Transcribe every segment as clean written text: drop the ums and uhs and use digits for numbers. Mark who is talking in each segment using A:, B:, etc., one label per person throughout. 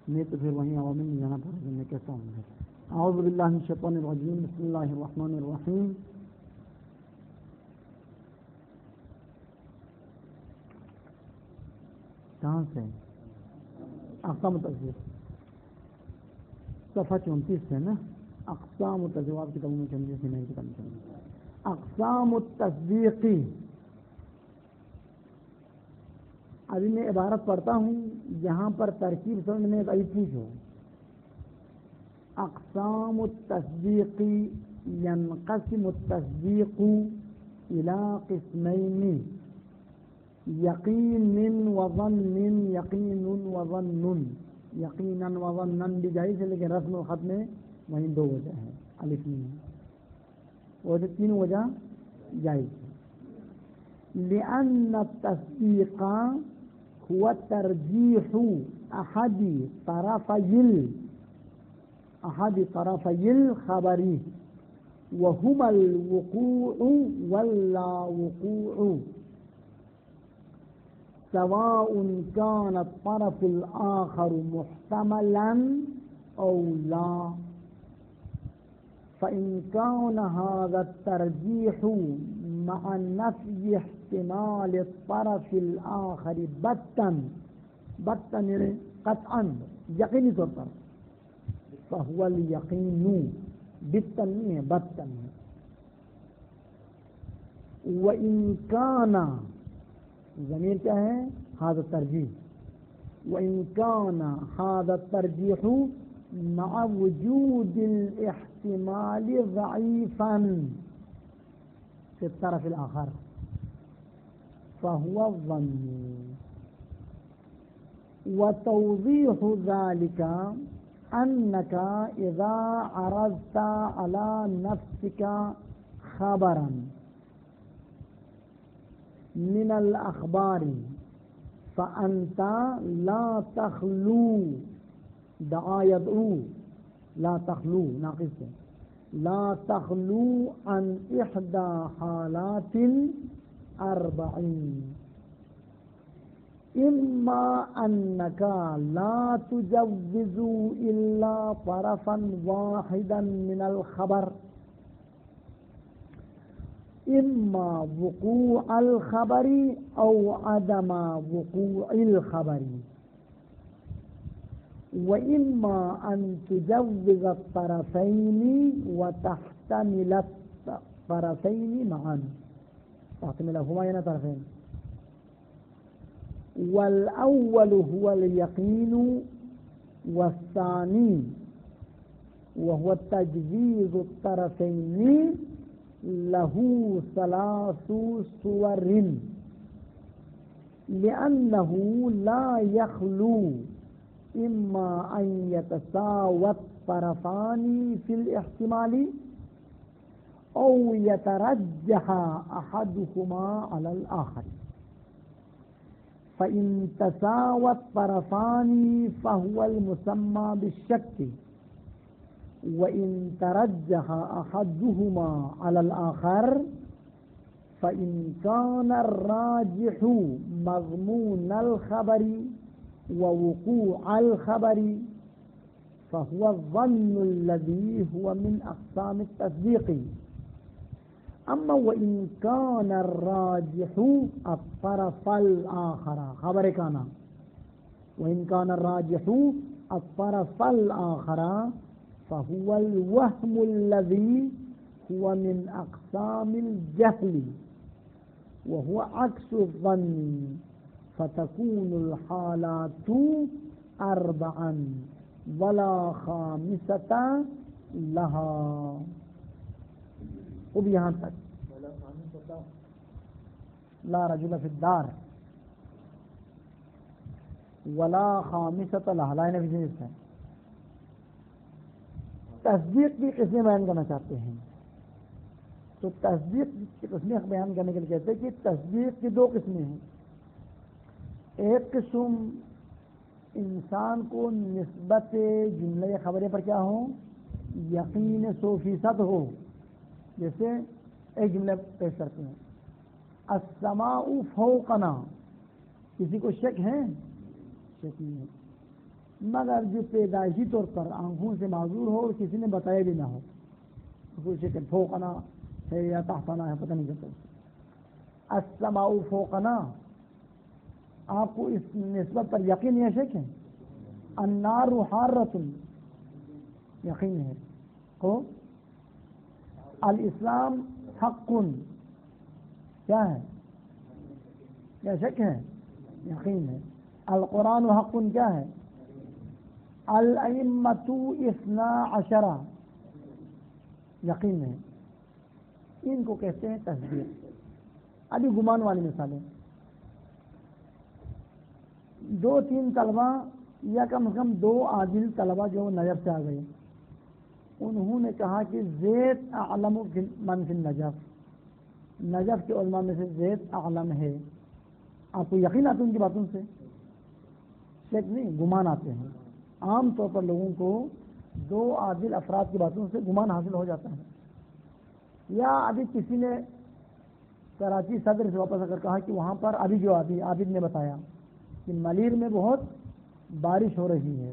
A: نہیں تو پھر وہیں عوامل میں جانا پڑے گا. میں کہتا ہوں اعوذ باللہ من الشیطان الرجیم بسم اللہ الرحمن الرحیم. کہاں سے اقسام التصدیق صفحہ 34 سے نا. اقسام التصدیق آپ کتابوں میں چلیے سے نہیں کتاب چلیے. اقسام التصدیقی. ابھی میں عبارت پڑھتا ہوں جہاں پر ترکیب سمجھ میں ابھی پوچھو. اقسام التصدیقی ينقسم التصدیق الى قسمین یقین وظن یقین وظن. یقینا وظنا بھی جائز ہے لیکن رسم و خط میں وہیں دو وجہ ہے الف نہیں ہے. وجہ تین وجہ جائز ہے. لأن التصدیق هو ترجیح احد طرفی الخبر وهما الوقوع واللا وقوع سواء كان الطرف الآخر محتملا أو لا. فإن كان هذا الترجيح مع نفي احتمال الطرف الآخر بتا قطعا یقینی طور پر فهو اليقين بتا نہیں ہے بتا ہے. وإن كان ضمیر کیا ہے هذا الترجیح. وإن كان هذا الترجيح مع وجود الاحتمال ضعيفا في الطرف الآخر فهو الظن. وتوضيح ذلك أنك إذا عرضت على نفسك خبرا من الأخبار فأنت لا تخلو دعا يدعو لا تخلو ناقص لا تخلو عن إحدى حالات 4. إما أنك لا تجوز إلا طرفا واحدا من الخبر إما وقوع الخبر أو عدم وقوع الخبر وإما أن تجوز الطرفين وتحتمل الطرفين معا. تحتملهما يعني طرفين. والأول هو اليقين والثاني وهو تجويز الطرفين له 3 صور لأنه لا يخلو إما أن يتساوى الطرفان في الاحتمال أو يترجح أحدهما على الآخر. فإن تساوى الطرفان فهو المسمى بالشك وإن ترجح أحدهما على الآخر فإن كان الراجح مضمون الخبر ووقوع الخبر فهو الظن الذي هو من أقسام التصديق. أما وإن كان الراجح الطرف الآخر خبر كان وإن كان الراجح الطرف الآخر فهو الوهم الذي هو من أقسام الجهل وهو عكس الظن فتكون الحالات 4 ولا خامسة لها. اب یہاں تک لا رجل فی الدار ولا خامسة لها لا نفی ہے. تصدیق کی قسمیں بیان کرنا چاہتے ہیں تو تصدیق کی قسمیں بیان کرنے کے لیے کہتے ہیں کہ تصدیق کی 2 قسمیں ہیں. ایک قسم انسان کو نسبت جملے خبریں پر کیا ہو یقین 100% ہو. جیسے ایک جملہ پیش کرتے ہیں السماء فوقنا. کسی کو شک ہے؟ شک نہیں ہے. مگر جو پیدائشی طور پر آنکھوں سے معذور ہو اور کسی نے بتایا بھی نہ ہو، کوئی شکل فوقنا ہے یا تحتنا ہے، پتہ نہیں چلتا. السماء فوقنا، آپ کو اس نسبت پر یقین یا شک ہے؟ النار حارۃ، یقین ہے. کو الاسلام حق، کیا ہے؟ کیا شک ہے؟ یقین ہے. القرآن حق، کیا ہے؟ الائمۃ اثنا عشرہ، یقین ہے. ان کو کہتے ہیں تصدیق. ابھی گمان والی مثالیں، 2-3 طلبہ یا کم از کم 2 عادل طلبہ جو نجف سے آ گئے، انہوں نے کہا کہ زید اعلم من فی النجف، نجف کے علماء میں سے زید اعلم ہے. آپ کو یقین آتے ہیں ان کی باتوں سے؟ شک نہیں، گمان آتے ہیں. عام طور پر لوگوں کو 2 عادل افراد کی باتوں سے گمان حاصل ہو جاتا ہے. یا ابھی کسی نے کراچی صدر سے واپس اگر کہا کہ وہاں پر ابھی جو عابد نے بتایا کہ ملیر میں بہت بارش ہو رہی ہے،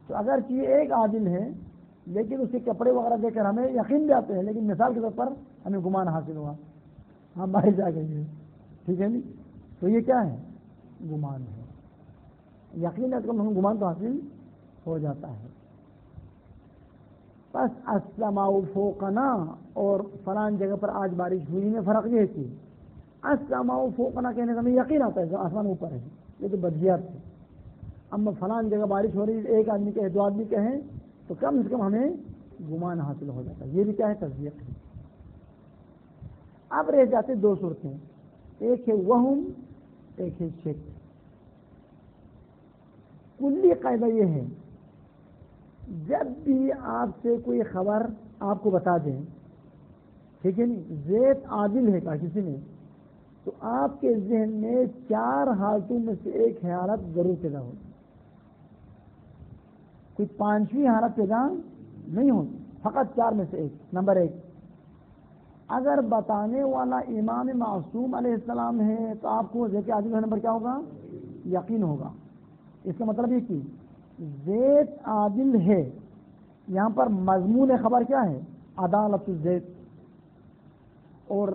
A: تو اگرچہ ایک عادل ہے لیکن اس کے کپڑے وغیرہ دیکھ کر ہمیں یقین بھی آتے ہیں، لیکن مثال کے طور پر ہمیں گمان حاصل ہوا، ہم بارش آ گئی ہے. ٹھیک ہے نہیں؟ تو یہ کیا ہے؟ گمان ہے. یقین ہے تو ہم گمان تو حاصل ہو جاتا ہے. بس السماء فوقنا اور فلان جگہ پر آج بارش ہوئی میں فرق یہ ہے کہ السماء فوقنا کہنے کا ہمیں یقین آتا ہے آسمان اوپر ہے، یہ تو بدیات ہے. اما فلان جگہ بارش ہو رہی ہے، ایک آدمی کہے 2 آدمی کہیں تو کم سے کم ہمیں گمان حاصل ہو جاتا ہے. یہ بھی کیا ہے؟ تصدیق ہے. اب رہ جاتے 2 صورتیں، ایک ہے وہم، ایک ہے شک. کلی قاعدہ یہ ہے جب بھی آپ سے کوئی خبر آپ کو بتا دیں، ٹھیک ہے نہیں، زید عادل ہے کہا کسی نے، تو آپ کے ذہن میں 4 حالتوں میں سے ایک حالت ضرور پیدا ہوگی. کوئی 5ویں حالت پیدا نہیں ہوگی، فقط 4 میں سے ایک. نمبر 1، اگر بتانے والا امام معصوم علیہ السلام ہے تو آپ کو زید عادل ہونے پر کیا ہوگا؟ یقین ہوگا. اس کا مطلب یہ کہ زید عادل ہے، یہاں پر مضمون خبر کیا ہے؟ عدالت زید. اور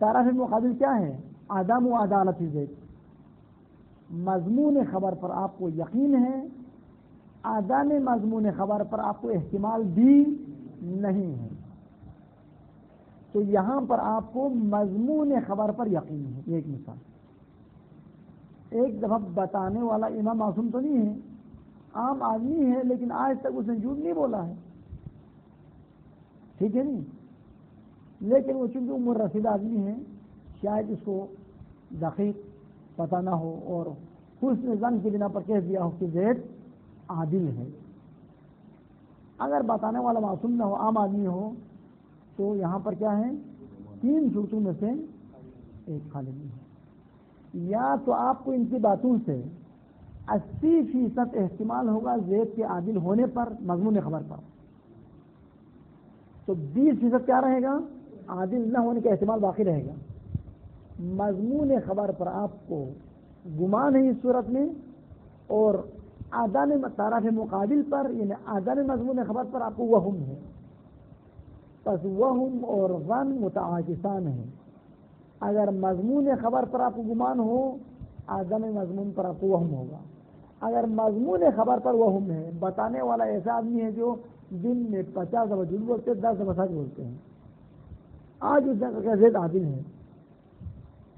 A: طرف مقابل کیا ہے؟ عدم عدالت زید. مضمون خبر پر آپ کو یقین ہے، عدم مضمون خبر پر آپ کو احتمال بھی نہیں ہے. تو یہاں پر آپ کو مضمون خبر پر یقین ہے. یہ ایک مثال. ایک دفعہ بتانے والا امام معصوم تو نہیں ہے، عام آدمی ہے، لیکن آج تک اس نے جھوٹ نہیں بولا ہے. ٹھیک ہے نہیں؟ لیکن وہ چونکہ عمر رسید آدمی ہے، شاید اس کو دقیق پتہ نہ ہو اور حسن ظن کی بنا پر کہہ دیا ہو کہ زید عادل ہے. اگر بتانے والا معصوم نہ ہو، عام آدمی ہو، تو یہاں پر کیا ہے؟ 3 صورتوں میں سے ایک خالی نہیں ہے. یا تو آپ کو ان کی باتوں سے 80% احتمال ہوگا زید کے عادل ہونے پر مضمون خبر پر، تو 20% کیا رہے گا؟ عادل نہ ہونے کا احتمال باقی رہے گا. مضمون خبر پر آپ کو گمان ہے اس صورت میں، اور عدم طرف مقابل پر یعنی عدم مضمون خبر پر آپ کو وہم ہے. پس وہم اور ظن متعاکسان ہیں. اگر مضمون خبر پر آپ کو گمان ہو، عدم مضمون پر آپ کو وہم ہوگا. اگر مضمون خبر پر وہم ہے، بتانے والا ایسا آدمی ہے جو دن میں 50 دفعہ جھوٹ بولتے ہیں، 10 دفعہ سچ بولتے ہیں، آج اس کا زید عادل ہے،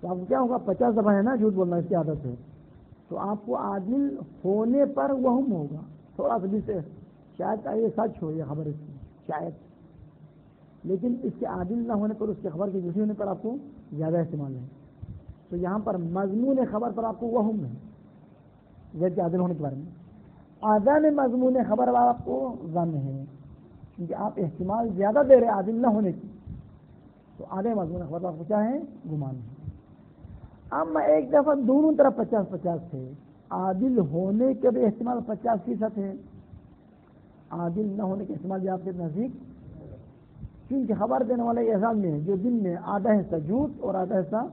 A: تو آپ کو کیا ہوگا؟ 50 دفعہ ہے نا جھوٹ بولنا اس کی عادت ہے، تو آپ کو عادل ہونے پر وہم ہوگا. تھوڑا سا بھی سے شاید یہ سچ ہو یہ خبر اس کی، شاید، لیکن اس کے عادل نہ ہونے پر، اس کی خبر کے جھوٹی ہونے پر آپ کو زیادہ استعمال ہے. تو یہاں پر مضمون خبر پر آپ کو وہم ہے زید کے عادل ہونے کے بارے میں. عدم مضمون خبر پر آپ کو ظن ہے، کیونکہ آپ احتمال زیادہ دے رہے عادل نہ ہونے کی، تو عدم مضمون خبر پر آپ کو کیا ہے؟ گمان ہے. اما ایک دفعہ دونوں طرف 50-50 تھے، عادل ہونے کے بھی احتمال 50% ہے، عادل نہ ہونے کے احتمال بھی آپ کے نزدیک، کیونکہ خبر دینے والے ایسا آدمی ہے جو دن میں آدھا حصہ جھوٹ اور آدھا حصہ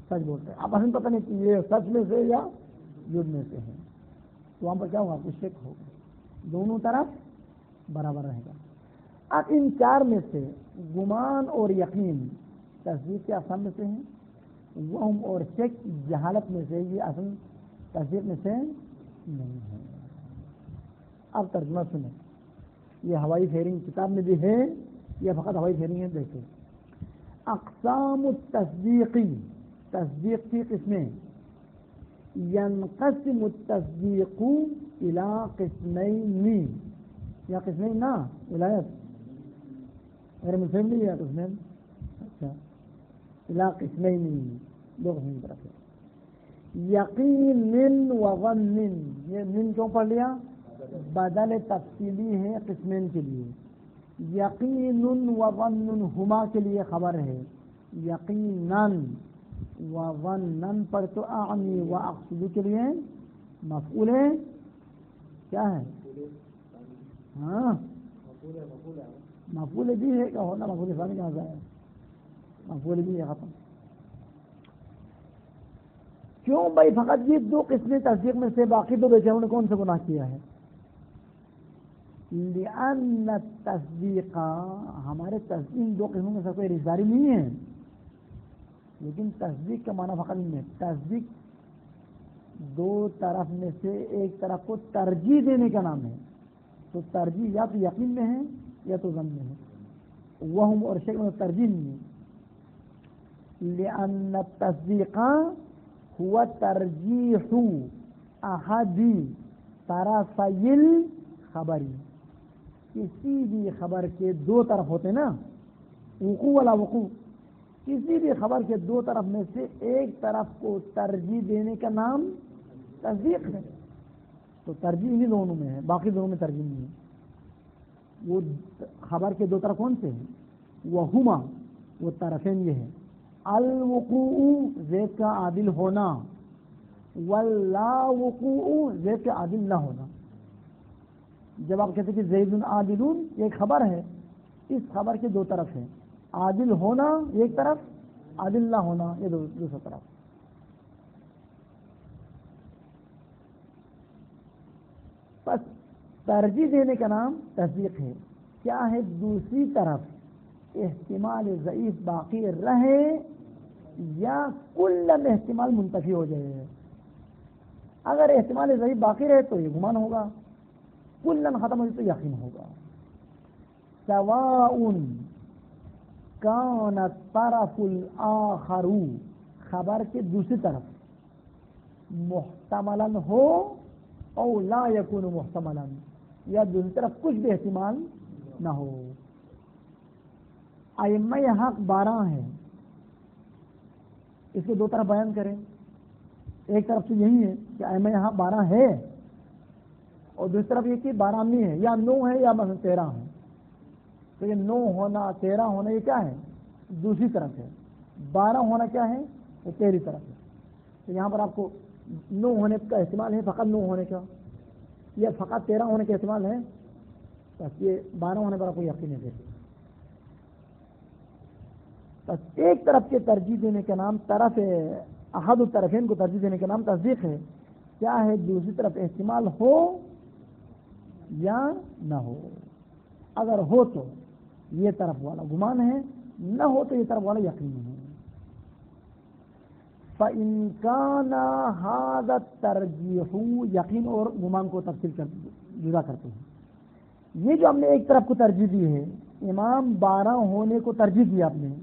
A: سچ بولتے ہیں. اب ہمیں پتہ نہیں کہ یہ سچ میں سے یا جھوٹ میں سے ہے. تو وہاں پر کیا ہوگا؟ کچھ شک ہوگا، دونوں طرف برابر رہے گا۔ اب ان چار میں سے گمان اور یقین تصدیق کے اقسام میں سے ہیں، وہم اور شک جہالت میں سے، یہ اصل تصدیق میں سے نہیں ہے۔ اب ترجمہ سنیں، یہ ہوائی پھیرنگ کتاب میں بھی ہے، یہ فقط ہوائی پھیرنگ ہے۔ دیکھیں، اقسام التصدیقی، تصدیق کی قسمیں، ينقسم التصديق إلى قسمين، یا قسمين نا ولایت غیر مسلم نہیں یا قسمين، اچھا إلى قسمين، دو قسم کی طرف ہے۔ یقین و ظن، یہ من کیوں پڑھ لیا؟ بدل تفصیلی ہے قسمین کے لیے۔ یقین و ظن ہما کے لیے خبر ہے، یقیناً و ظنن پر تو اعنی و اقصد کے لیے مفعول ہے، کیا ہے؟ ہاں مفعول بھی ہے، کیا ہونا مفعول ثانی کہاں سے ہے؟ مفعول بھی ہے، ختم۔ کیوں بھائی فقط یہ دو قسمیں تصدیق میں سے، باقی دو بیچاروں نے کون سے گناہ کیا ہے؟ لأن التصدیق، ہمارے تصدیق دو قسموں میں سے کوئی رشتہ نہیں ہے، لیکن تصدیق کا معنی فقط نہیں ہے، تصدیق دو طرف میں سے ایک طرف کو ترجیح دینے کا نام ہے، تو ترجیح یا تو یقین میں ہے یا تو ظن میں ہے، وہم اور شک میں ترجیح نہیں ہے۔ لأن التصدیق هو ترجیح احد طرفی الخبری، کسی بھی خبر کے دو طرف ہوتے نا، وقوع والا وقوع، کسی بھی خبر کے دو طرف میں سے ایک طرف کو ترجیح دینے کا نام تصدیق ہے، تو ترجیح ہی دونوں میں ہے، باقی دونوں میں ترجیح نہیں ہے۔ وہ خبر کے دو طرف کون سے ہیں؟ وہما، وہ طرفین یہ ہے، الوقوع زید کا عادل ہونا، واللا وقوع زید کا عادل نہ ہونا۔ جب آپ کہتے ہیں کہ زید عادل، یہ ایک خبر ہے، اس خبر کے دو طرف ہیں، عادل ہونا ایک طرف، عادل نہ ہونا یہ دوسرا طرف۔ بس ترجیح دینے کا نام تصدیق ہے۔ کیا ہے؟ دوسری طرف احتمال ضعیف باقی رہے یا کل احتمال منتفی ہو جائے۔ اگر احتمال ضعیف باقی رہے تو یہ گمان ہوگا، کلن ختم ہو جائے تو یقین ہوگا۔ سواء کان الطرف الآخر، خبر کے دوسری طرف محتملا ہو او لا یکون محتملا، یا دوسری طرف کچھ بھی احتمال نہ ہو۔ ائمہ حق 12 ہیں، اس کے دو طرف بیان کریں۔ ایک طرف سے یہی ہے کہ ائمہ حق 12 ہے، اور دوسری طرف یہ کہ 12 نہیں ہے، یا 9 ہے یا مثلا 13 ہے، تو یہ 9 ہونا 13 ہونا یہ کیا ہے؟ دوسری طرف ہے۔ 12 ہونا کیا ہے؟ یہ پہلی طرف ہے۔ تو یہاں پر آپ کو 9 ہونے کا احتمال ہے، فقط 9 ہونے کا، یا فقط 13 ہونے کا احتمال ہے، بس یہ 12 ہونے پر آپ کو یقین ہے۔ بس ایک طرف کے ترجیح دینے کا نام طرف احد الطرفین کو ترجیح دینے کا نام تصدیق ہے۔ کیا ہے؟ دوسری طرف احتمال ہو یا نہ ہو، اگر ہو تو یہ طرف والا گمان ہے، نہ ہو تو یہ طرف والا یقین ہے۔ فَإِنْ كَانَ هَذَا التَّرْجِيحُ، یقین اور گمان کو تفصیل جدا کرتے ہیں۔ یہ جو ہم نے ایک طرف کو ترجیح دی ہے، امام 12 ہونے کو ترجیح دی آپ نے،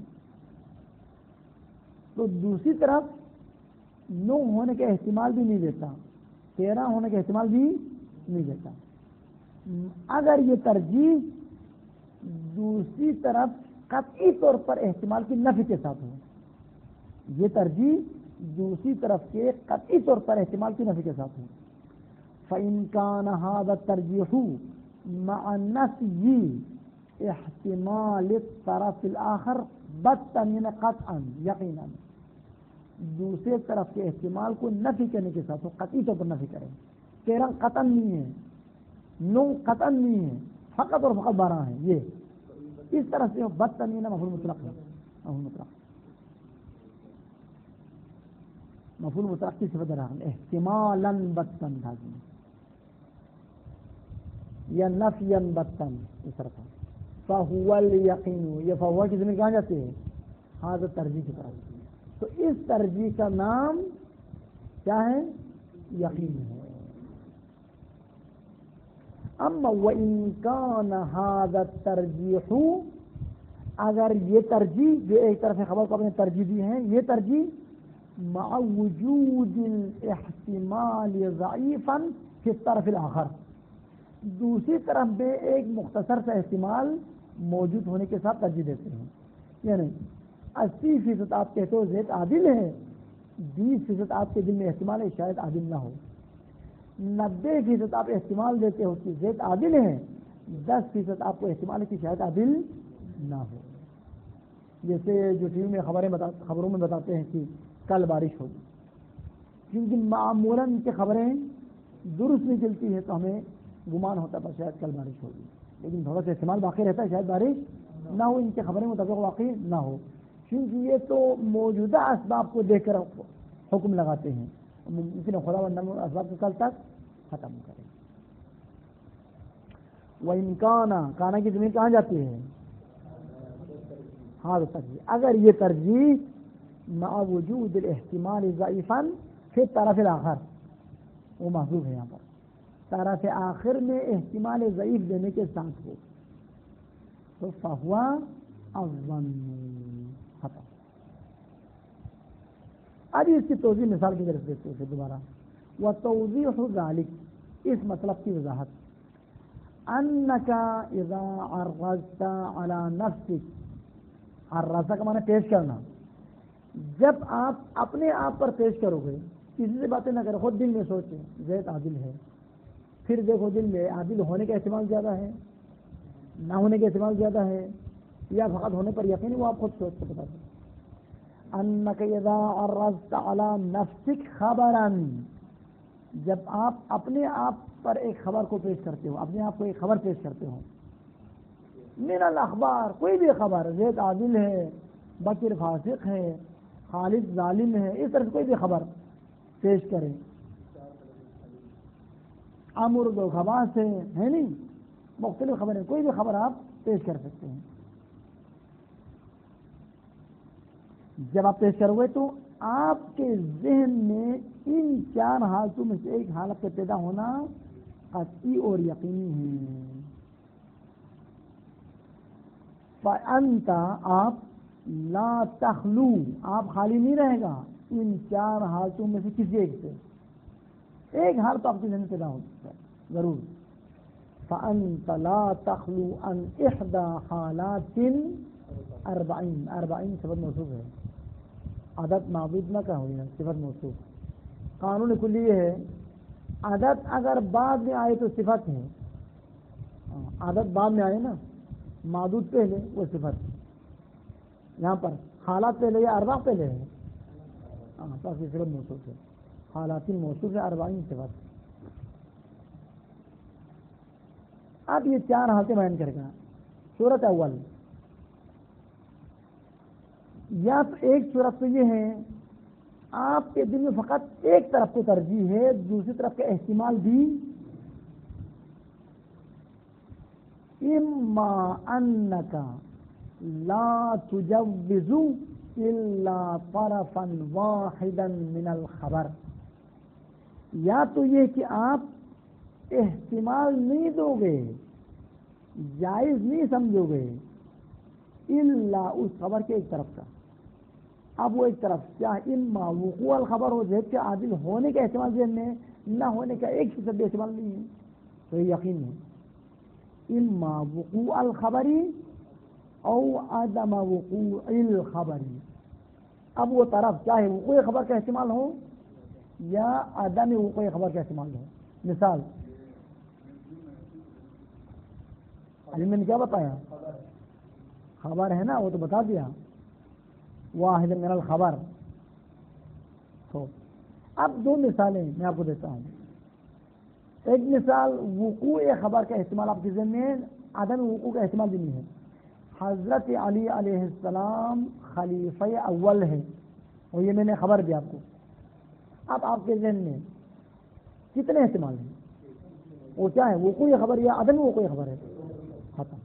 A: تو دوسری طرف 9 ہونے کا احتمال بھی نہیں دیتا، 13 ہونے کا احتمال بھی نہیں دیتا۔ اگر یہ ترجیح دوسری طرف قطعی طور پر احتمال کی نفی کے ساتھ ہو، یہ ترجیح دوسری طرف کے قطعی طور پر احتمال کی نفی کے ساتھ ہو، فَإِنْ كَانَ هَذَا التَّرْجِيحُ مَعَ نَفْيِ احتمال الطرف الآخر بَتَّ قطعا یقینا، دوسرے طرف کے احتمال کو نفی کرنے کے ساتھ ہو، قطعی طور پر نفی کریں۔ 13 قطعا نہیں ہے، 9 قطعا نہیں ہے، فقط اور فقط 12 ہے، یہ اس طرح سے بدتمینا مفعول مطلق ہے، مفعول مطلق، مفعول مطلق کی صفت رہا احتمالاً بدتن لازم، یا نفیا بتن اس طرح کا فہو الیقین، یہ فہو کی زمین کہاں جاتی ہے؟ حاضر ترجیح کی طرف. تو اس ترجیح کا نام کیا ہے؟ یقین ہے. اما وان کان ھذا الترجیح، اگر یہ ترجیح جو ایک طرف خبر کو اپنے ترجیح دی ہے، یہ ترجیح مع وجود الاحتمال ضعیفا فی الطرف الاخر، دوسری طرف میں ایک مختصر سا احتمال موجود ہونے کے ساتھ ترجیح دیتے ہیں. یعنی 80% آپ کہتے ہو زید عادل ہے، 20% آپ کے دل میں احتمال ہے شاید عادل نہ ہو. 90% آپ احتمال دیتے ہو کہ زید عادل ہے، 10% آپ کو احتمال ہے کہ شاید عادل نہ ہو. جیسے جو ٹی وی میں خبروں میں بتاتے ہیں کہ کل بارش ہوگی، کیونکہ معمولاً کی خبریں درست نہیں چلتی ہے تو ہمیں گمان ہوتا ہے شاید کل بارش ہوگی، لیکن تھوڑا سا احتمال باقی رہتا ہے شاید بارش نہ ہو. ان کی خبریں مطابق واقعی نہ ہو، کیونکہ یہ تو موجودہ اسباب کو دیکھ کر حکم لگاتے ہیں. ممکن ہے خدا بندہ اسباب کو کل تک ختم کرے. وَإِنْ کانا کی زمین کہاں جاتی ہے؟ ہاں ترجیح. اگر یہ ترجیح مع وجود الاحتمال ضعیفا پھر طرف الاخر، وہ محذوف ہے یہاں پر، طرف آخر میں احتمال ضعیف دینے کے ساتھ ہو تو فہو الظن ختم. اب اس کی توضیح مثال کی طرف دیکھتے ہیں دوبارہ. وتوضیح ذلک، اس مطلب کی وضاحت، انک اذا عرضت علی نفسک، عرضت کا معنی پیش کرنا، جب آپ اپنے آپ پر پیش کرو گے، کسی سے باتیں نہ کرو، خود دل میں سوچیں زید عادل ہے، پھر دیکھو دل میں عادل ہونے کا احتمال زیادہ ہے، نہ ہونے کا احتمال زیادہ ہے، یا فقط ہونے پر یقین ہے، وہ آپ خود سوچ کے بتا دیں. انک اذا عرضت علی نفسک خبرا، جب آپ اپنے آپ پر ایک خبر کو پیش کرتے ہو، اپنے آپ کو ایک خبر پیش کرتے ہو، من الاخبار، کوئی بھی خبر، زید عادل ہے، بکر فاسق ہے، خالد ظالم ہے، اس طرح سے کوئی بھی خبر پیش کریں، عمرو دھوکہ باز ہے نہیں، مختلف خبریں، کوئی بھی خبر آپ پیش کر سکتے ہیں. جب آپ پیش کرو گے تو آپ کے ذہن میں ان 4 حالتوں میں سے ایک حالت کا پیدا ہونا قطعی اور یقینی ہے. فأنت، آپ، لا تخلو، آپ خالی نہیں رہے گا ان 4 حالتوں میں سے کسی ایک سے، ایک حال تو آپ کے ذہن میں پیدا ہو سکتا ہے ضرور. فأنت لا تخلو عن احدى حالات 40 صفت موصوف ہے، عدد معبود نہ کہو، صفت موصوف. قانون کلی یہ ہے عدد اگر بعد میں آئے تو صفت ہے، عدد بعد میں آئے نا، معدود پہلے وہ صفت. یہاں پر حالات پہلے یا اربع پہلے ہے، تو صفت موصوف ہے، حالات موصوف ہے، 40 صفت. اب یہ 4 حالتیں بیان کرے گا. صورت اول، یا تو ایک صورت تو یہ ہے آپ کے دل میں فقط ایک طرف کو ترجیح ہے، دوسری طرف کا احتمال بھی، اما انک لا تجوز الا طرفا واحدا من الخبر، یا تو یہ کہ آپ احتمال نہیں دو گے، جائز نہیں سمجھو گے، الا اس خبر کے ایک طرف کا. اب وہ ایک طرف کیا، اما وقوع الخبر ہو، زید کے عادل ہونے کا احتمال ذہن میں، نہ ہونے کا 1% بھی احتمال نہیں ہے، تو یہ یقین ہے. اما وقوع الخبری او عدم وقوع الخبری، اب وہ طرف چاہے وقوع خبر کا احتمال ہو یا عدم وقوع خبر کا احتمال ہو. مثال علم نے کیا بتایا، خبر ہے نا، وہ تو بتا دیا، واحد من الخبر. تو اب 2 مثالیں میں آپ کو دیتا ہوں. ایک مثال وقوع خبر کا احتمال آپ کے ذہن میں، عدم وقوع کا احتمال بھی نہیں ہے. حضرت علی علیہ السلام خلیفہ اول ہے، اور یہ میں نے خبر دی آپ کو. اب آپ کے ذہن میں کتنے احتمال ہیں؟ وہ کیا ہے؟ وقوع خبر یا عدم وقوع خبر ہے، ختم.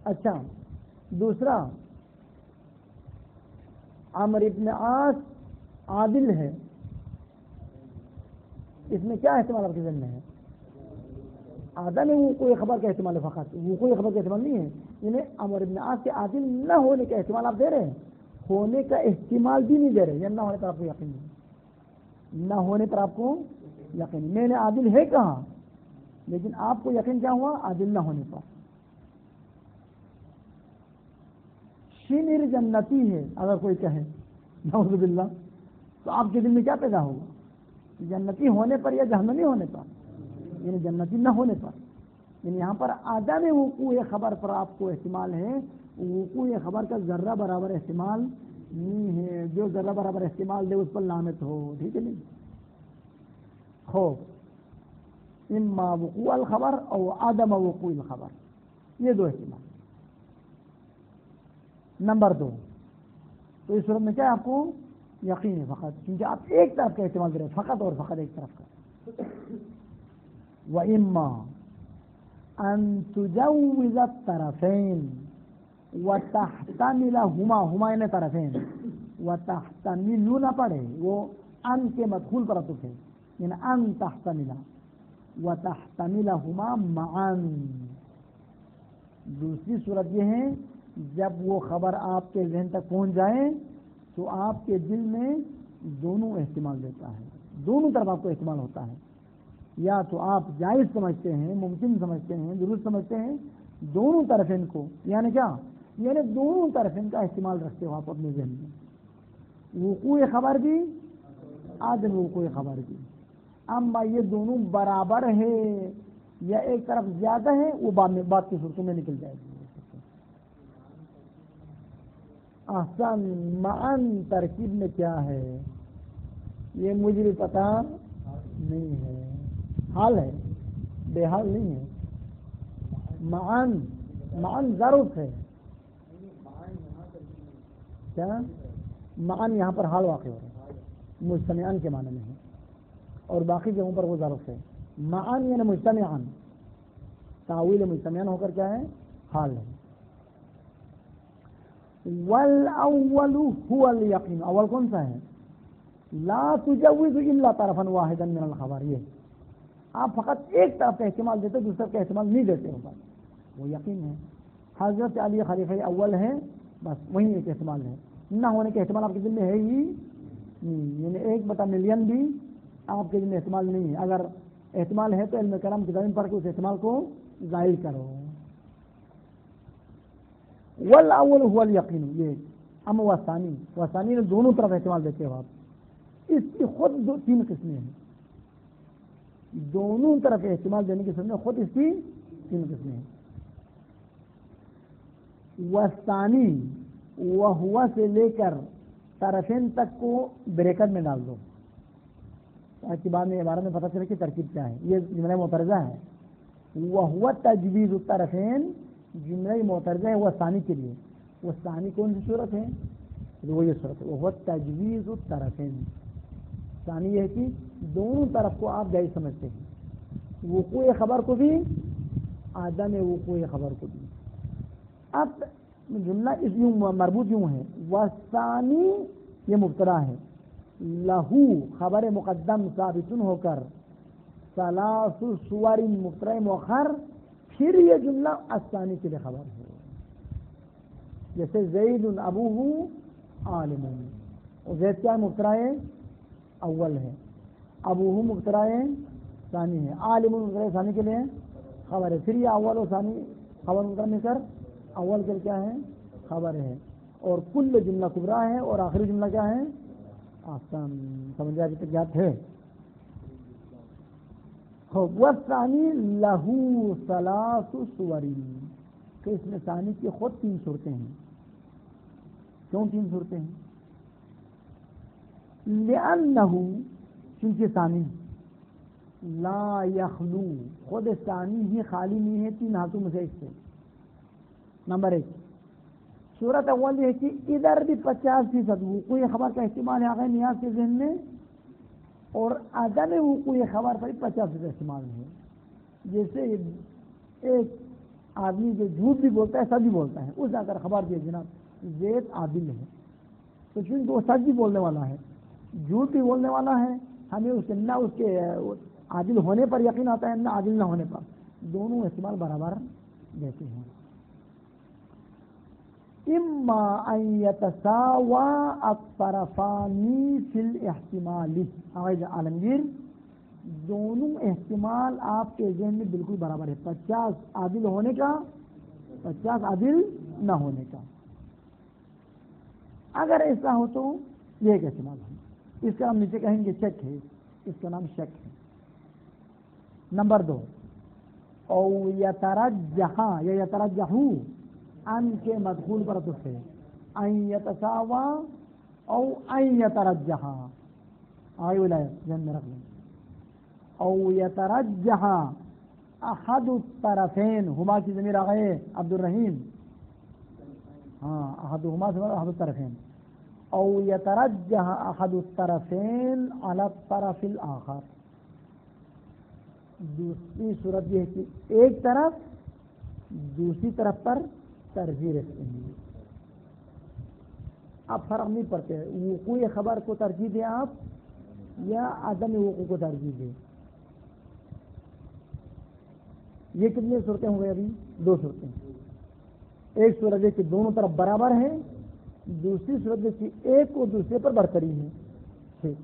A: اچھا دوسرا، عمرو ابن عاص عادل ہے، اس میں کیا احتمال آپ کے ذہن میں ہے؟ عدم وقوع خبر کا احتمال ہے فقط، وقوع خبر کا احتمال نہیں ہے. یعنی عمرو ابن عاص کے عادل نہ ہونے کا احتمال آپ دے رہے ہیں، ہونے کا احتمال بھی نہیں دے رہے. یا نہ ہونے پر آپ کو یقین نہیں، نہ ہونے پر آپ کو یقین. میں نے عادل ہے کہا، لیکن آپ کو یقین کیا ہوا؟ عادل نہ ہونے پر. شمر جنتی ہے اگر کوئی کہے نعوذ باللہ، تو آپ کے دل میں کیا پیدا ہوگا؟ جنتی ہونے پر یا جہنمی ہونے پر؟ یعنی جنتی نہ ہونے پر. یعنی یہاں پر عدم وقوع خبر پر آپ کو احتمال ہے، وقوع خبر کا ذرہ برابر احتمال نہیں ہے. جو ذرہ برابر احتمال دے اس پر لعنت ہو. ٹھیک ہے نہیں؟ خوف اما وقوع الخبر او عدم وقوع الخبر، یہ دو احتمال. نمبر 2، تو اس صورت میں کیا آپ کو یقین ہے فقط، کیونکہ آپ ایک طرف کا احتمال دے رہے ہیں، فقط اور فقط ایک طرف کا. وَإِمَّا أَن تُجَوِّزَ الطَّرَفَيْن وَتَحْتَمِلَهُمَا، ہما یعنی طرفین، وَتَحْتَمِلُ نہ پڑھے، وہ ان کے مدخول پر عطف ہے، یعنی ان تحتمل وَتَحْتَمِلَهُمَا مَعًا. دوسری صورت یہ ہے جب وہ خبر آپ کے ذہن تک پہنچ جائے تو آپ کے دل میں دونوں احتمال دیتا ہے، دونوں طرف آپ کو احتمال ہوتا ہے. یا تو آپ جائز سمجھتے ہیں، ممکن سمجھتے ہیں، درست سمجھتے ہیں دونوں طرفین کو، یعنی کیا؟ یعنی دونوں طرفین کا احتمال رکھتے ہو آپ اپنے ذہن میں، وقوع خبر بھی عدم وقوع خبر بھی. اما یہ دونوں برابر ہے یا ایک طرف زیادہ ہے، وہ بات کی صورتوں میں نکل جائے گی. احسن. معن ترکیب میں کیا ہے یہ مجھے بھی پتا نہیں ہے، حال ہے، بے حال نہیں ہے. معن ظرف ہے. کیا معن یہاں پر حال واقع ہو رہا ہے، مجتمعان کے معنی میں ہے، اور باقی جگہوں پر وہ ظرف ہے. معن یعنی مجتمعان، تاویل مجتمعان ہو کر کیا ہے؟ حال ہے. والاول هو الیقین، اول کون سا ہے؟ لا تجوز الا طرفا واحدا من الخبر، یہ آپ فقط ایک طرف کا احتمال دیتے، دوسرے کا احتمال نہیں دیتے ہو، وہ یقین ہے. حضرت علی خلیفہ اول ہے، بس وہی ایک احتمال ہے. نہ ہونے کے احتمال آپ کے دل میں ہے ہی نہیں، یعنی 1/1,000,000 بھی آپ کے دل میں احتمال نہیں ہے. اگر احتمال ہے تو علم کلام کی زمین پر کے اس احتمال کو ظاہر کرو. والاول هو الیقین، یہ اما وثانی نے دونوں طرف احتمال دیتے ہو آپ. اس کی خود 3 قسمیں ہیں، دونوں طرف احتمال دینے کی سمجھ خود اس کی 3 قسمیں ہیں. وثانی وہوا سے لے کر طرفین تک کو بریکٹ میں ڈال دو تاکہ بعد میں عبارت میں پتہ چلے کہ ترکیب کیا ہے. یہ جملہ معترضہ ہے. وہوا تجویز الطرفین جملہ معترضہ ہے وہ ثانی کے لیے. وہ ثانی کون سی صورت ہے؟ وہ یہ صورت ہے، وہ تجویز الطرفین. ثانی یہ ہے کہ دونوں طرف کو آپ جائز سمجھتے ہیں، وقوع خبر کو بھی، عدم وقوع خبر کو بھی. اب جملہ اس یوں مربوط یوں ہے، وثانی یہ مبتدا ہے، لہو خبر مقدم ثابت ہو کر، ثلاث صور مبتدا مؤخر، پھر یہ جملہ الثانی کے لیے خبر ہے. جیسے زید ابوہ عالم، اور زید کیا مبتدا اول ہے، ابوہ مبتدا ثانی ہے، عالم مبتدا ثانی کے لیے خبر ہے. پھر یہ اول و ثانی خبر مبتدا مل کر اول کے کیا ہے؟ خبر ہے. اور کل جملہ کبرا ہے، اور آخری جملہ کیا ہے؟ آسان. سمجھا ابھی تک یاد ہے؟ وثانی لہو ثلاث صور، کہ اس میں ثانی کی خود 3 صورتیں ہیں. کیوں 3 صورتیں ہیں؟ لأنہ، چونکہ ثانی لا یخلو، خود ثانی ہی خالی نہیں ہے 3 حالتوں میں سے ایک سے. نمبر 1، صورت اول یہ ہے کہ ادھر بھی 50% وقوع خبر کا احتمال ہے آغا نیاز کے ذہن میں، اور عدم وقوع خبر پر 50% احتمال ہے. جیسے ایک آدمی جو جھوٹ بھی بولتا ہے سچ بھی بولتا ہے، اس اگر خبر دیا جناب زید عادل ہے، تو چونکہ وہ سچ بھی بولنے والا ہے جھوٹ بھی بولنے والا ہے، ہمیں اس کے عادل ہونے پر یقین آتا ہے نہ عادل نہ ہونے پر، دونوں احتمال برابر دیتے ہیں. اما ان یتساوا الطرفان فی الاحتمال. عالمگیر دونوں احتمال آپ کے ذہن میں بالکل برابر ہے، 50 عادل ہونے کا 50 عادل نہ ہونے کا. اگر ایسا ہو تو یہ ایک احتمال ہے، اس کا ہم نیچے کہیں گے شک ہے، اس کا نام شک ہے. نمبر 2 او یترجح یا یترجحو ان کے مدخول پر عطف ہے، ان یتساوا او ان یترجح آئی ولایت ذہن میں رکھ لیں. او یترجح احد الطرفین، ہما کی ضمیر آ گئے عبد الرحیم، ہاں احدہما سے احد الطرفین. او یترجح احد الطرفین علی الطرف الاخر. دوسری صورت یہ ہے کہ ایک طرف دوسری طرف پر ترجیح رکھتے ہیں. آپ فرق نہیں پڑتے وقوع خبر کو ترجیح دیں آپ یا عدم وقوع کو ترجیح دیں. یہ کتنی صورتیں ہو گئی؟ ابھی 2 صورتیں. ایک صورت ہے کہ دونوں طرف برابر ہیں، دوسری صورت ہے کہ ایک کو دوسرے پر برتری ہے. ٹھیک.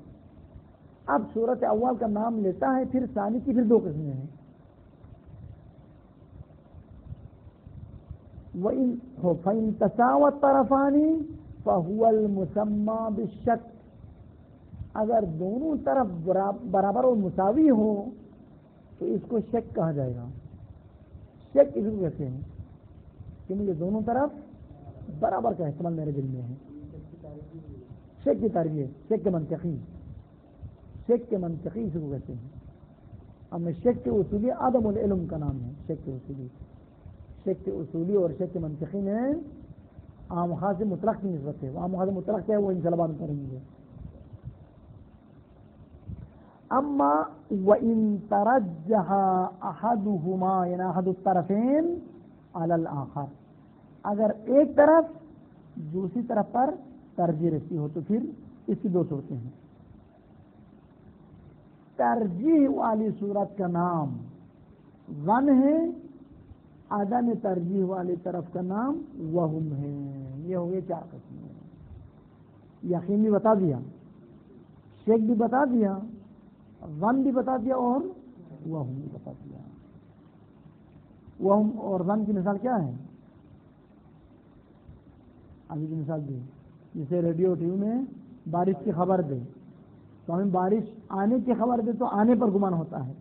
A: اب صورت اول کا نام لیتا ہے، پھر ثانی کی پھر 2 قسمیں ہیں. فَإِن تَسَاوَى الطَّرَفَانِ فَهُوَ الْمُسَمَّى بِالشَّكِّ. اگر دونوں طرف برابر اور مساوی ہو تو اس کو شک کہا جائے گا. شک اس کو کہتے ہیں کہ مجھے دونوں طرف برابر کا احتمال میرے دل میں ہے. شک کی تعریف ہے، شک کے منطقی، شک کے منطقی اس کو کہتے ہیں. اب میں شک کے اصولی عدم العلم کا نام ہے. شک کے اصولی، شک کے اصولی اور شک کے منطقی میں عام خاص مطلق کی نسبت ہے. عام خاص مطلق کیا ہے وہ انشاءاللہ بات کریں گے. اما وَإِن تَرَجَّحَ أَحَدُهُمَا یعنی احد الطرفین علی الآخر، اگر ایک طرف دوسری طرف پر ترجیح رکھتی ہو تو پھر اس کی 2 صورتیں ہیں. ترجیح والی صورت کا نام ظن ہے، عدم ترجیح والی طرف کا نام وہم ہے. یہ ہو گئے 4 قسمیں. یقین بھی بتا دیا، شک بھی بتا دیا، ظن بھی بتا دیا اور وہم بھی بتا دیا. وہم اور ظن کی مثال کیا ہے؟ ابھی کی مثال دی، جسے ریڈیو ٹی وی میں بارش کی خبر دے تو ہمیں بارش آنے کی خبر دے تو آنے پر گمان ہوتا ہے،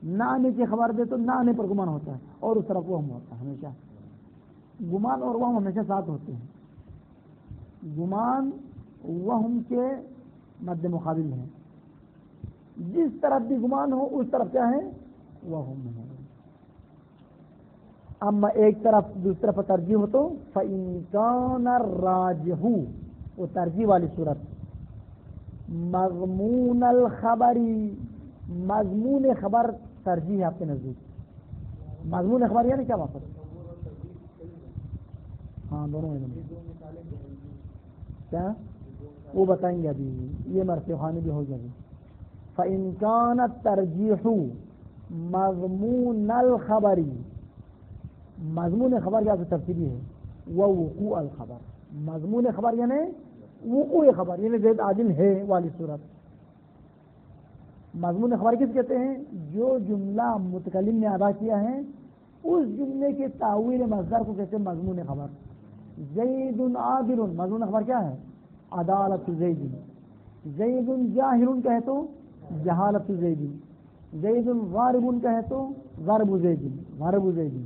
A: نہ آنے کی خبر دے تو نہ آنے پر گمان ہوتا ہے، اور اس طرف وہم ہوتا ہے. ہمیشہ گمان اور وہم ہمیشہ ساتھ ہوتے ہیں. گمان وہم کے مد مقابل ہے، جس طرف بھی گمان ہو اس طرف کیا ہے؟ وہم ہے. اما ایک طرف دوسری طرف ترجیح ہو تو فَإِن كَانَ الرَّاجِحُ، وہ ترجیح والی صورت. مضمون الخبری، مضمون خبر ترجیح ہے آپ کے نزدیک. مضمون خبر یعنی کیا بات ہے؟ ہاں دونوں میں کیا وہ بتائیں گے ابھی، یہ مرتبہ خانی بھی ہو جائے. فَإِن كَانَ التَّرْجِيحُ مضمون الخبری، مضمون خبر یا تفسیری ہے وہ وقوع الخبر. مضمون خبر یعنی وقوع خبر، یعنی زید عادل ہے والی صورت. مضمون خبر کس کہتے ہیں؟ جو جملہ متکلم نے ادا کیا ہے اس جملے کے تاویل مصدر کو کہتے ہیں مضمون خبر. زید عادل، مضمون خبر کیا ہے؟ عدالت زید. زید جاہل کہے تو جہالت زید. زید غارب کہے تو غرب زید، غرب زید.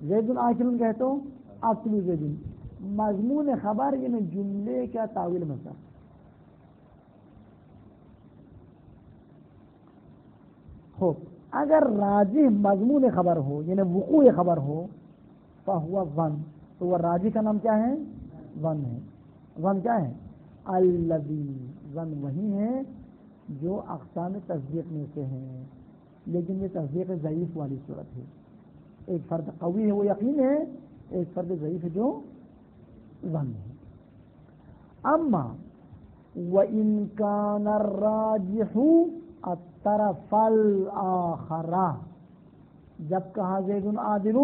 A: زید عاقل کہے تو عقل زید. مضمون خبر یعنی جملے کا تاویل مصدر. خوب اگر راجح مضمون خبر ہو یعنی وقوع خبر ہو فہو ظن، تو وہ راجح کا نام کیا ہے؟ ظن ہے. ظن کیا ہے؟ الذی، ظن وہی ہے جو اقسام تصدیق میں سے ہیں. لیکن یہ تصدیق ضعیف والی صورت ہے. ایک فرد قوی ہے وہ یقین ہے، ایک فرد ضعیف ہے جو ظن ہے. اما وَإِن كَانَ الرَّاجِحُ الطَّرَفَ الْآخَرَ، جب کہا زید عادل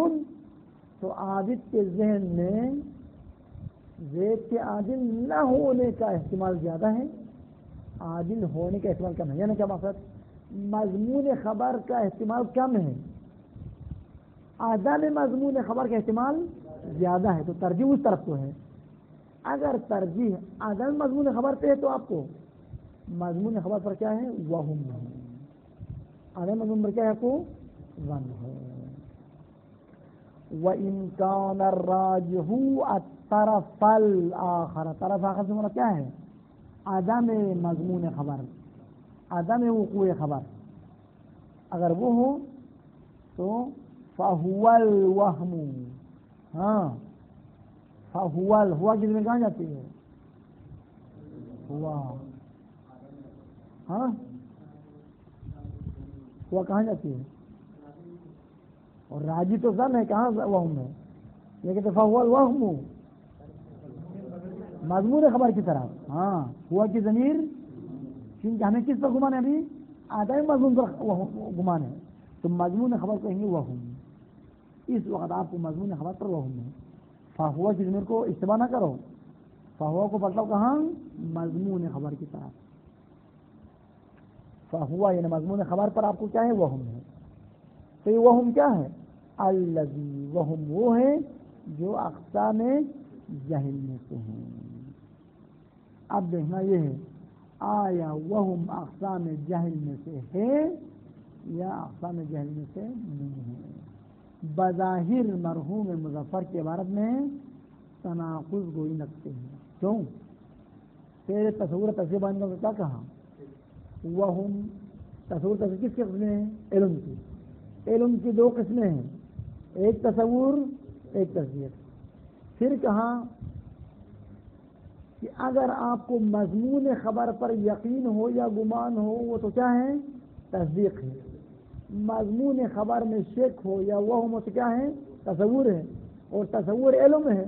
A: تو عابد کے ذہن میں زید کے عادل نہ ہونے کا احتمال زیادہ ہے، عادل ہونے کا احتمال کم ہے. یعنی کیا مقصد؟ مضمون خبر کا احتمال کم ہے، عدم مضمون خبر کا احتمال زیادہ ہے، تو ترجیح اس طرف کو ہے. اگر ترجیح عدم مضمون خبر پہ ہے تو آپ کو مضمون خبر پر کیا ہے؟ وہم ہے. عدم مضمون پر کیا ہے؟ آپ کو ظن ہے. وَإِن كَانَ الرَّاجِحُ الطَّرَفَ الْآخَرَ، طرف آخر سے مراد کیا ہے؟ عدم مضمون خبر، عدم وقوع خبر. اگر وہ ہو تو فَهُوَ الْوَهْمُ. ہاں فَهُوَ ہوا کی زمین کہاں جاتی ہے؟ ہوا. ہاں ہوا کہاں جاتی ہے؟ اور راجی تو ظن ہے، کہاں وہم ہے؟ یہ کہتے فَهُوَ الْوَهْمُ مضمون خبر کی طرف. ہاں ہوا کی ضمیر، کیونکہ ہمیں کس پر گمان ہے؟ ابھی عدم مضمون پر گمان ہے، تو مضمون خبر کہیں گے وہم. اس وقت آپ کو مضمون خبر پر وہم ہے. فَهُوَ کی ضمیر کو اشتباہ نہ کرو، فَهُوَ کو بدلاؤ کہاں؟ مضمون خبر کی طرف. فَهُوَ یعنی مضمون خبر پر آپ کو کیا ہے؟ وہم ہے. تو یہ وہم کیا ہے؟ الذی، وہم وہ ہے جو اقسام جہل میں سے ہیں. اب دیکھنا یہ ہے آیا وہم اقسام جہل میں سے ہے یا اقسام جہل میں سے نہیں ہے. بظاہر مرحوم مظفر کی عبارت میں تناقض گوئی لگتے ہیں. کیوں؟ تیرے تصور تصویر بندوں کو کیا کہا؟ وہم تصور تصویر کس قسم ہیں؟ علم کی. علم کی دو قسمیں ہیں، ایک تصور ایک تصویر. پھر کہا کہ اگر آپ کو مضمون خبر پر یقین ہو یا گمان ہو وہ تو کیا ہے؟ تصدیق ہے. مضمون خبر میں شک ہو یا وہم تو کیا ہے؟ تصور ہے. اور تصور علم ہے،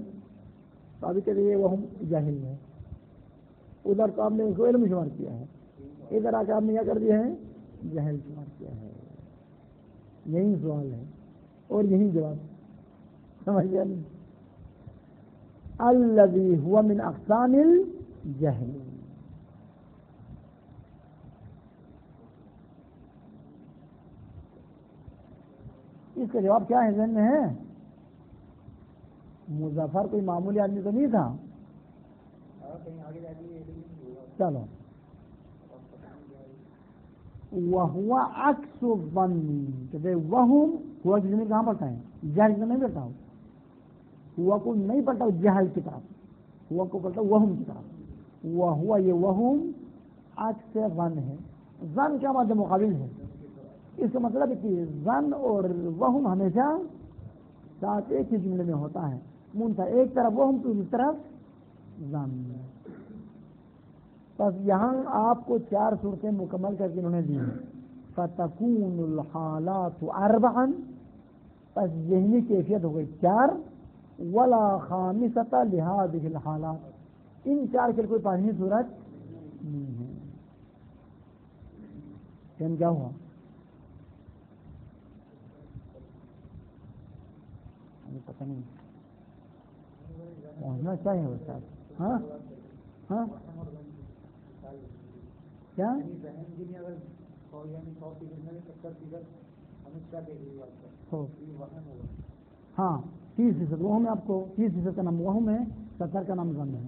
A: تو ابھی کہتے یہ وہم جاہل ہے. ادھر تو آپ نے اس کو علم شمار کیا ہے، ادھر آ کے آپ نے کیا کر دیا ہے؟ جہل شمار کیا ہے. یہی سوال ہے اور یہی جواب. سمجھ گیا نہیں؟ الذی هو من اقسام الجہل. اس کا جواب کیا ہے؟ ذہن میں ہے؟ مظفر کوئی معمولی آدمی تو نہیں تھا. چلو وَهُوَ عَكْسُ الظَّنِّ، کہ وہم ہوا کی زمین کہاں پڑتا ہے؟ جہل سے نہیں پڑتا ہو. ہوا کو نہیں پڑتا جہل کی طرف، ہوا کو پڑتا وہم کی طرف. وَهُوَ یہ وہم عکس ظن ہے. ظن کیا مادہ مقابل ہے؟ اس کا مطلب ہے کہ ظن اور وہم ہمیشہ ساتھ ایک ہی جملے میں ہوتا ہے. منتہا ایک طرف وہم تو دوسری طرف ظن. بس یہاں آپ کو 4 صورتیں مکمل کر کے انہوں نے دی ہیں. فَتَكُونُ الْحَالَاتُ أَرْبَعًا، بس ذہنی کیفیت ہو گئی 4. وَلَا خَامِسَةَ لِهَذِهِ الْحَالَاتِ، ان 4 کے کوئی 5ویں صورت نہیں ہے. یعنی کیا ہوا؟ پتہ نہیں پہنچنا چاہیے وہ صاحب. ہاں ہاں کیا؟ ہاں 30% وہ میں آپ کو 30% کا نام وہم ہے، 70 کا نام ظن ہے.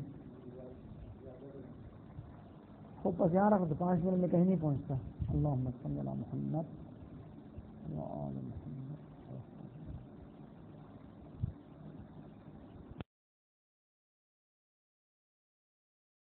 A: خوب بس یہاں رکھو تو 5 منٹ میں کہیں نہیں پہنچتا. اللہم صلی علی محمد وعلی محمد.